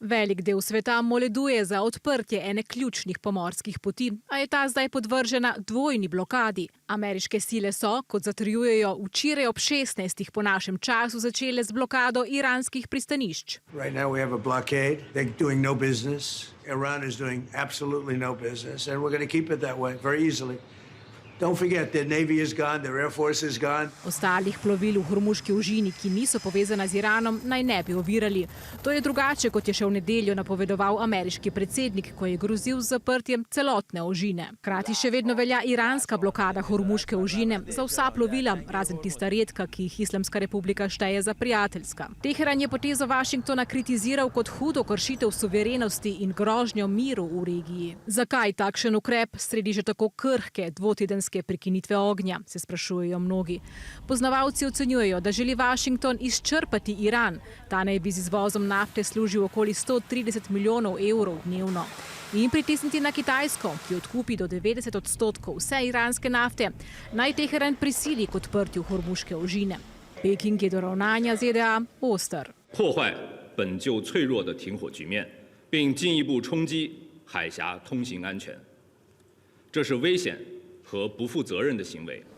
Velik del sveta moleduje za odprtje ene ključnih pomorskih poti, a je ta zdaj podvržena dvojni blokadi. Ameriške sile so, kot zatrjujejo, včeraj ob 16. po našem času začele z blokado iranskih pristanišč. Right now we have a blockade. They're doing no business. Iran is doing absolutely no business, and we're going to keep it that way very easily. Don't forget, their navy is gone, their air force is gone. Ostalih plovil v Hormuški ožini, ki niso povezana z Iranom, naj ne bi ovirali. To je drugače, kot je še v nedeljo napovedoval ameriški predsednik, ko je grozil z zaprtjem celotne ožine. Hkrati še vedno velja iranska blokada Hormuške ožine za vsa plovila, razen tista redka, ki jih Islamska republika šteje za prijateljska. Teheran je potezo Washingtona kritiziral kot hudo kršitev suverenosti in grožnjo miru v regiji. Zakaj takšen ukrep sredi že tako krhke dvotedenske prekinitve ognja, se sprašujejo mnogi. Poznavalci ocenjujejo, da želi Washington izčrpati Iran. Ta naj bi z izvozom nafte služil okoli 130 milijonov evrov dnevno. In pritisniti na Kitajsko, ki odkupi do 90% vse iranske nafte, naj Teheran prisili k odprtju Hormuške ožine. Peking je do ravnanja ZDA oster. 破坏本就脆弱的停火局面，并进一步冲击海峡通行安全，这是危险和不负责任的行为。